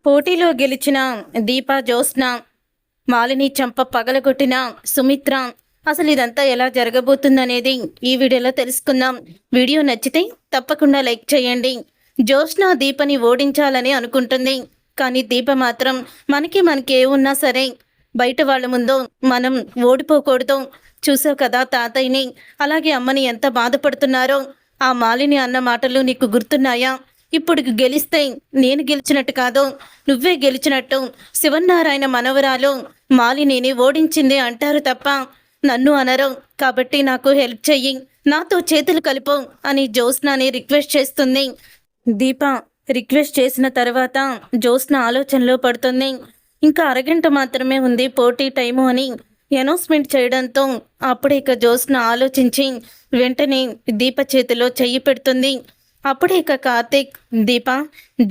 పోటీలో గెలిచిన దీప, జ్యోత్స్న, మాలిని చంప పగలగొట్టిన సుమిత్ర, అసలు ఇదంతా ఎలా జరగబోతుందనేది ఈ వీడియోలో తెలుసుకుందాం. వీడియో నచ్చితే తప్పకుండా లైక్ చేయండి. జ్యోత్స్న దీపని ఓడించాలని అనుకుంటుంది. కానీ దీప మాత్రం మనకి ఏమున్నా సరే బయట వాళ్ళ ముందు మనం ఓడిపోకూడదు. చూసావు కదా తాతయ్యని, అలాగే అమ్మని ఎంత బాధపడుతున్నారో. ఆ మాలిని అన్న మాటలు నీకు గుర్తున్నాయా? ఇప్పుడు గెలిస్తే నేను గెలిచినట్టు కాదు, నువ్వే గెలిచినట్టు. శివన్నారాయణ మనవరాలు మాలినిని ఓడించింది అంటారు తప్ప నన్ను అనరు. కాబట్టి నాకు హెల్ప్ చెయ్యి, నాతో చేతులు కలుపు అని జ్యోత్స్నని రిక్వెస్ట్ చేస్తుంది. దీప రిక్వెస్ట్ చేసిన తర్వాత జ్యోత్స్న ఆలోచనలో పడుతుంది. ఇంకా అరగంట మాత్రమే ఉంది పోటీ టైము అని అనౌన్స్మెంట్ చేయడంతో అప్పుడే ఇక జ్యోత్స్న ఆలోచించి వెంటనే దీప చేతిలో చెయ్యి పెడుతుంది. అప్పుడే ఇక కార్తీక్, దీప,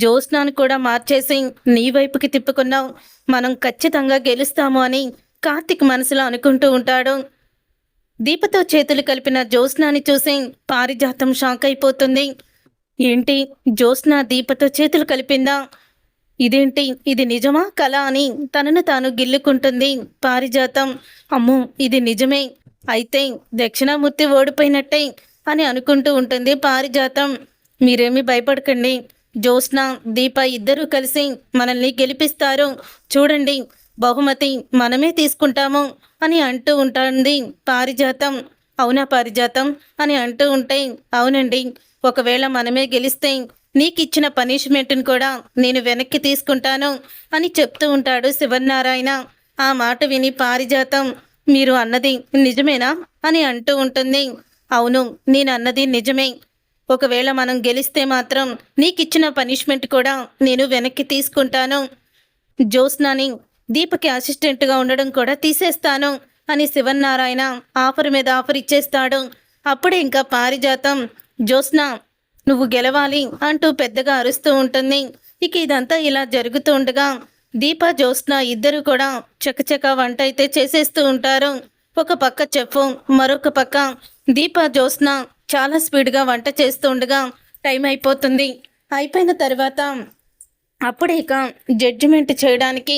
జ్యోత్స్నాను కూడా మార్చేసి నీ వైపుకి తిప్పుకున్నావు, మనం ఖచ్చితంగా గెలుస్తాము అని కార్తీక్ మనసులో అనుకుంటూ ఉంటాడు. దీపతో చేతులు కలిపిన జ్యోత్స్నాని చూసి పారిజాతం షాక్ అయిపోతుంది. ఏంటి, జ్యోత్స్న దీపతో చేతులు కలిపిందా? ఇదేంటి, ఇది నిజమా కళ అని తనను తాను గిల్లుకుంటుంది పారిజాతం. అమ్మో, ఇది నిజమే, అయితే దక్షిణామూర్తి ఓడిపోయినట్టే అని అనుకుంటూ ఉంటుంది పారిజాతం. మీరేమీ భయపడకండి, జ్యోత్స్న, దీప ఇద్దరూ కలిసి మనల్ని గెలిపిస్తారు, చూడండి బహుమతి మనమే తీసుకుంటాము అని అంటూ ఉంటుంది పారిజాతం. అవునా పారిజాతం అని అంటూ ఉంటే, అవునండి, ఒకవేళ మనమే గెలిస్తే నీకిచ్చిన పనిష్మెంట్ని కూడా నేను వెనక్కి తీసుకుంటాను అని చెప్తూ ఉంటాడు శివన్నారాయణ. ఆ మాట విని పారిజాతం, మీరు అన్నది నిజమేనా అని అంటూ ఉంటుంది. అవును, నేను అన్నది నిజమే, ఒకవేళ మనం గెలిస్తే మాత్రం నీకిచ్చిన పనిష్మెంట్ కూడా నేను వెనక్కి తీసుకుంటాను, జ్యోత్స్నాని దీపకి అసిస్టెంట్గా ఉండడం కూడా తీసేస్తాను అని శివన్నారాయణ ఆఫర్ మీద ఆఫర్ ఇచ్చేస్తాడు. అప్పుడే ఇంకా పారిజాతం, జ్యోత్స్న నువ్వు గెలవాలి అంటూ పెద్దగా అరుస్తూ ఉంటుంది. ఇక ఇదంతా ఇలా జరుగుతూ ఉండగా దీప, జ్యోత్స్న ఇద్దరు కూడా చకచక వంట అయితే చేసేస్తూ ఉంటారు. ఒక పక్క చెప్పు, మరొక పక్క దీప, జ్యోత్స్న చాలా స్పీడ్గా వంట చేస్తూ ఉండగా టైం అయిపోతుంది. అయిపోయిన తర్వాత అప్పుడే ఇక జడ్జిమెంట్ చేయడానికి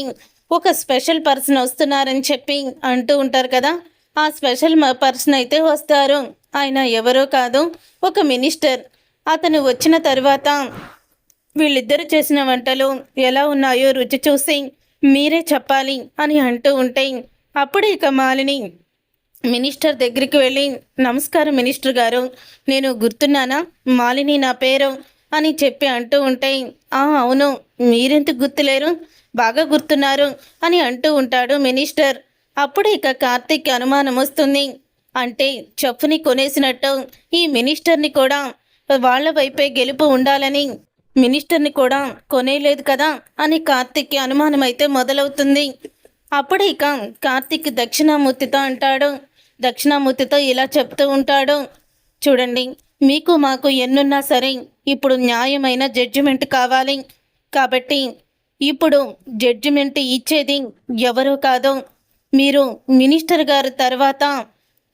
ఒక స్పెషల్ పర్సన్ వస్తున్నారని చెప్పి అంటూ ఉంటారు కదా. ఆ స్పెషల్ పర్సన్ అయితే వస్తారు. ఆయన ఎవరో కాదు, ఒక మినిస్టర్. అతను వచ్చిన తర్వాత వీళ్ళిద్దరు చేసిన వంటలు ఎలా ఉన్నాయో రుచి చూసి మీరే చెప్పాలి అని అంటూ ఉంటే అప్పుడే ఇక మాలిని మినిస్టర్ దగ్గరికి వెళ్ళి, నమస్కారం మినిస్టర్ గారు, నేను గుర్తున్నానా, మాలిని నా పేరు అని చెప్పి అంటూ ఉంటే, అవును, మీరెందుకు గుర్తులేరు, బాగా గుర్తున్నారు అని అంటూ ఉంటాడు మినిస్టర్. అప్పుడు ఇక కార్తీక్ అనుమానం వస్తుంది. అంటే చెప్పుని కొనేసినట్టు ఈ మినిస్టర్ని కూడా వాళ్ళ వైపే గెలుపు ఉండాలని మినిస్టర్ని కూడా కొనేలేదు కదా అని కార్తీక్కి అనుమానం అయితే మొదలవుతుంది. అప్పుడు ఇక కార్తీక్ దక్షిణామూర్తితో అంటాడు, దక్షిణామూర్తితో ఇలా చెప్తూ ఉంటాడు, చూడండి, మీకు మాకు ఎన్నున్నా సరే ఇప్పుడు న్యాయమైన జడ్జిమెంట్ కావాలి. కాబట్టి ఇప్పుడు జడ్జిమెంట్ ఇచ్చేది ఎవరో కాదు, మీరు మినిస్టర్ గారు తర్వాత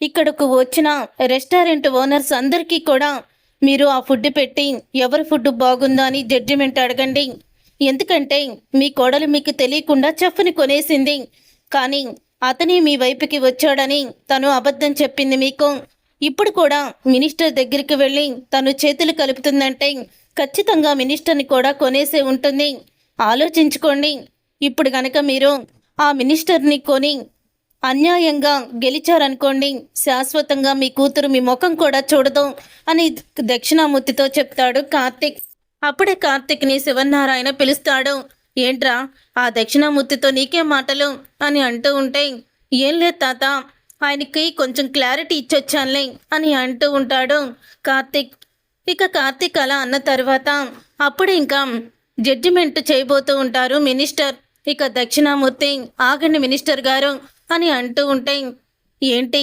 ఇక్కడకు వచ్చిన రెస్టారెంట్ ఓనర్స్ అందరికీ కూడా మీరు ఆ ఫుడ్ పెట్టి ఎవరి ఫుడ్ బాగుందో అని జడ్జిమెంట్ అడగండి. ఎందుకంటే మీ కోడలు మీకు తెలియకుండా చెఫ్ని కొనేసింది, కానీ అతనే మీ వైపుకి వచ్చాడని తను అబద్ధం చెప్పింది మీకు. ఇప్పుడు కూడా మినిస్టర్ దగ్గరికి వెళ్ళి తను చేతులు కలుపుతుందంటే ఖచ్చితంగా మినిస్టర్ని కూడా కొనేసే ఉంటుంది. ఆలోచించుకోండి, ఇప్పుడు గనక మీరు ఆ మినిస్టర్ని కొని అన్యాయంగా గెలిచారనుకోండి, శాశ్వతంగా మీ కూతురు మీ ముఖం కూడా చూడదు అని దక్షిణామూర్తితో చెప్తాడు కార్తీక్. అప్పుడే కార్తీక్ని శివన్నారాయణ పిలుస్తాడు. ఏంట్రా, ఆ దక్షిణామూర్తితో నీకే మాటలు అని అంటూ ఉంటే, ఏం లేదు తాత, ఆయనకి కొంచెం క్లారిటీ ఇచ్చొచ్చానులే అని అంటూ ఉంటాడు కార్తీక్. ఇక కార్తీక్ అలా అన్న తర్వాత అప్పుడు ఇంకా జడ్జిమెంట్ చేయబోతూ ఉంటారు మినిస్టర్. ఇక దక్షిణామూర్తి, ఆగండి మినిస్టర్ గారు అని అంటూ ఉంటే, ఏంటి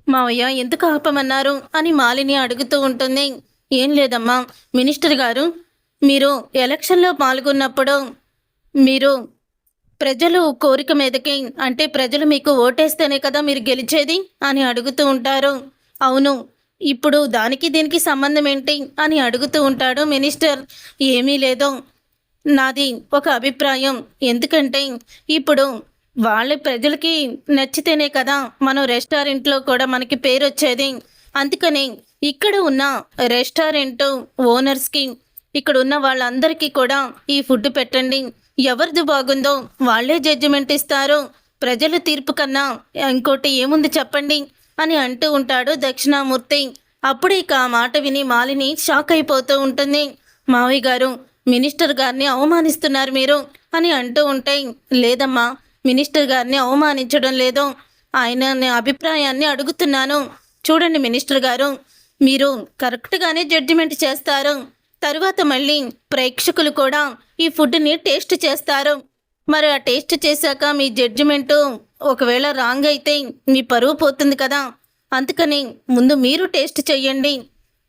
మావయ్య, ఎందుకు ఆపమన్నారు అని మాలిని అడుగుతూ ఉంటుంది. ఏం లేదమ్మా మినిస్టర్ గారు, మీరు ఎలక్షన్లో పాల్గొన్నప్పుడు మీరు ప్రజలు కోరిక మీదకి, అంటే ప్రజలు మీకు ఓటేస్తేనే కదా మీరు గెలిచేది అని అడుగుతూ ఉంటారు. అవును, ఇప్పుడు దానికి దీనికి సంబంధం ఏంటి అని అడుగుతూ ఉంటాడు మినిస్టర్. ఏమీ లేదు, నాది ఒక అభిప్రాయం. ఎందుకంటే ఇప్పుడు వాళ్ళ ప్రజలకి నచ్చితేనే కదా మనం రెస్టారెంట్లో కూడా మనకి పేరొచ్చేది. అందుకని ఇక్కడ ఉన్న రెస్టారెంట్ ఓనర్స్‌కి, ఇక్కడ ఉన్న వాళ్ళందరికీ కూడా ఈ ఫుడ్ పెట్టండి. ఎవరిది బాగుందో వాళ్ళే జడ్జిమెంట్ ఇస్తారు. ప్రజల తీర్పు కన్నా ఇంకోటి ఏముంది చెప్పండి అని అంటూ ఉంటాడు దక్షిణామూర్తి. అప్పుడు ఇక ఆ మాట విని మాలిని షాక్ అయిపోతూ ఉంటుంది. మావయ్య గారు, మినిస్టర్ గారిని అవమానిస్తున్నారు మీరు అని అంటూ ఉంటే, లేదమ్మా, మినిస్టర్ గారిని అవమానించడం లేదు, ఆయన అభిప్రాయాన్ని అడుగుతున్నాను. చూడండి మినిస్టర్ గారు, మీరు కరెక్ట్గానే జడ్జిమెంట్ చేస్తారు. తరువాత మళ్ళీ ప్రేక్షకులు కూడా ఈ ఫుడ్ని టేస్ట్ చేస్తారు. మరి ఆ టేస్ట్ చేశాక మీ జడ్జిమెంటు ఒకవేళ రాంగ్ అయితే మీ పరువు పోతుంది కదా. అందుకని ముందు మీరు టేస్ట్ చెయ్యండి.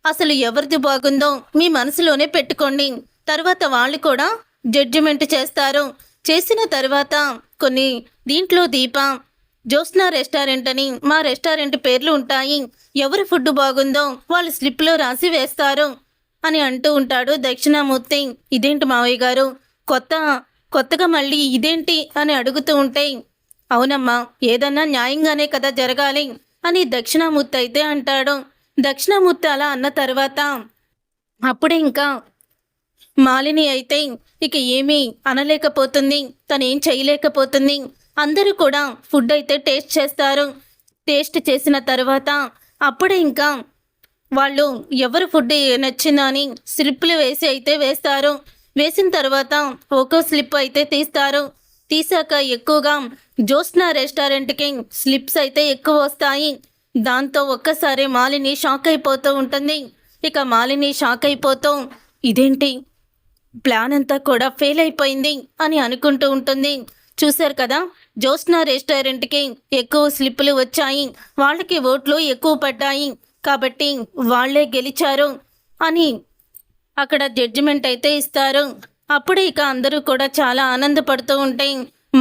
అసలు ఎవరిది బాగుందో మీ మనసులోనే పెట్టుకోండి. తర్వాత వాళ్ళు కూడా జడ్జిమెంట్ చేస్తారు. చేసిన తర్వాత కొన్ని దీంట్లో దీప, జ్యోత్స్న రెస్టారెంట్ అని మా రెస్టారెంట్ పేర్లు ఉంటాయి. ఎవరి ఫుడ్ బాగుందో వాళ్ళు స్లిప్లో రాసి వేస్తారు అని అంటూ ఉంటాడు దక్షిణామూర్తి. ఇదేంటి మావయ్య గారు, కొత్తగా మళ్ళీ ఇదేంటి అని అడుగుతూ ఉంటే, అవునమ్మా, ఏదన్నా న్యాయంగానే కదా జరగాలి అని దక్షిణామూర్తి అయితే అంటాడు. దక్షిణామూర్తి అలా అన్న తర్వాత అప్పుడే ఇంకా మాలిని అయితే ఇక ఏమీ అనలేకపోతుంది, తనేం చేయలేకపోతుంది. అందరూ కూడా ఫుడ్ అయితే టేస్ట్ చేస్తారు. టేస్ట్ చేసిన తర్వాత అప్పుడే ఇంకా వాళ్ళు ఎవరు ఫుడ్ నచ్చిందో అని స్లిప్లు వేసి అయితే వేస్తారు. వేసిన తర్వాత ఒక్కో స్లిప్ అయితే తీస్తారు. తీసాక ఎక్కువగా జ్యోత్స్న రెస్టారెంట్కి స్లిప్స్ అయితే ఎక్కువ వస్తాయి. దాంతో ఒక్కసారి మాలిని షాక్ అయిపోతూ ఉంటుంది. ఇక మాలిని షాక్ అయిపోతూ, ఇదేంటి, ప్లాన్ అంతా కూడా ఫెయిల్ అయిపోయింది అని అనుకుంటూ ఉంటుంది. చూశారు కదా, జ్యోత్స్న రెస్టారెంట్కి ఎక్కువ స్లిప్పులు వచ్చాయి, వాళ్ళకి ఓట్లు ఎక్కువ పడ్డాయి, కాబట్టి వాళ్ళే గెలిచారు అని అక్కడ జడ్జిమెంట్ అయితే ఇస్తారు. అప్పుడు ఇక అందరూ కూడా చాలా ఆనందపడుతూ ఉంటే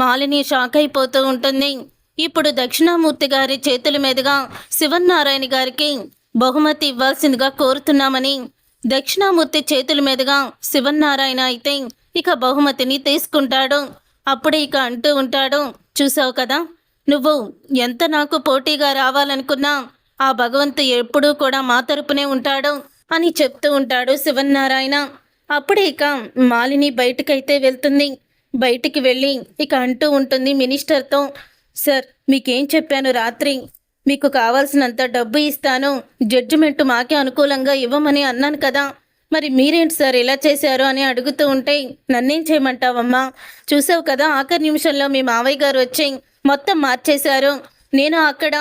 మాలిని షాక్ అయిపోతూ ఉంటుంది. ఇప్పుడు దక్షిణామూర్తి గారి చేతుల మీదుగా శివనారాయణ గారికి బహుమతి ఇవ్వాల్సిందిగా కోరుతున్నామని దక్షిణామూర్తి చేతుల మీదుగా శివనారాయణ అయితే ఇక బహుమతిని తీసుకుంటాడు. అప్పుడు ఇక అంటూ ఉంటాడు, చూసావు కదా, నువ్వు ఎంత నాకు పోటీగా రావాలనుకున్నా ఆ భగవంతు ఎప్పుడూ కూడా మా తరపునే ఉంటాడు అని చెప్తూ ఉంటాడు శివనారాయణ. అప్పుడే ఇక మాలిని బయటకైతే వెళ్తుంది. బయటికి వెళ్ళి ఇక అంటూ ఉంటుంది మినిస్టర్తో, సార్, మీకేం చెప్పాను రాత్రి, మీకు కావాల్సినంత డబ్బు ఇస్తాను, జడ్జిమెంట్ మాకే అనుకూలంగా ఇవ్వమని అన్నాను కదా, మరి మీరేంటి సార్ ఇలా చేశారు అని అడుగుతూ ఉంటే, నన్నేం చేయమంటావమ్మా, చూసావు కదా, ఆఖరి నిమిషంలో మీ మావయ్య గారు వచ్చి మొత్తం మార్చేశారు. నేను అక్కడ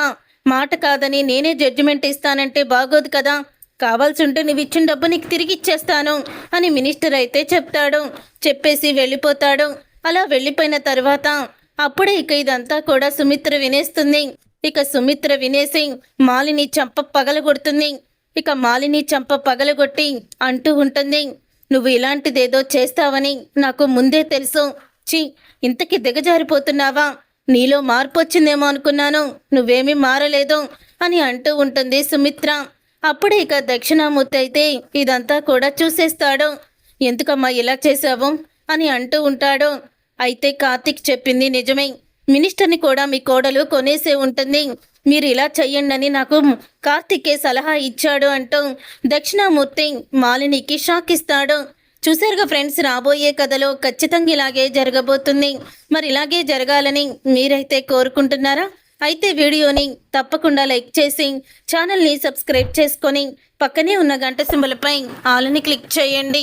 మాట కాదని నేనే జడ్జిమెంట్ ఇస్తానంటే బాగోదు కదా, కావాల్సి ఉంటే నువ్వు ఇచ్చిన డబ్బు నీకు తిరిగి ఇచ్చేస్తాను అని మినిస్టర్ అయితే చెప్తాడు. చెప్పేసి వెళ్ళిపోతాడు. అలా వెళ్ళిపోయిన తర్వాత అప్పుడే ఇక ఇదంతా కూడా సుమిత్ర వినేస్తుంది. ఇక సుమిత్ర వినేసి మాలిని చంప పగలగొడుతుంది. ఇక మాలిని చంప పగలగొట్టి అంటూ ఉంటుంది, నువ్వు ఇలాంటిదేదో చేస్తావని నాకు ముందే తెలుసు. ఛీ, ఇంతకి దిగజారిపోతున్నావా, నీలో మార్పు వచ్చిందేమో అనుకున్నాను, నువ్వేమీ మారలేదు అని అంటూ ఉంటుంది సుమిత్ర. అప్పుడే ఇక దక్షిణామూర్తి అయితే ఇదంతా కూడా చూసేస్తాడు. ఎందుకమ్మా ఇలా చేశావు అని అంటూ ఉంటాడు. అయితే కార్తిక్ చెప్పింది నిజమే, మినిస్టర్ని కూడా మీ కోడలు కొనేసే ఉంటుంది, మీరు ఇలా చెయ్యండి నాకు కార్తికే సలహా ఇచ్చాడు అంటూ దక్షిణామూర్తి మాలినికి షాక్ ఇస్తాడు. చూసారుగా ఫ్రెండ్స్, రాబోయే కథలో ఖచ్చితంగా ఇలాగే జరగబోతుంది. మరి ఇలాగే జరగాలని మీరైతే కోరుకుంటున్నారా? అయితే వీడియోని తప్పకుండా లైక్ చేసి ఛానల్ని సబ్స్క్రైబ్ చేసుకొని పక్కనే ఉన్న గంట సింబల్పై ఆల్ ని క్లిక్ చేయండి.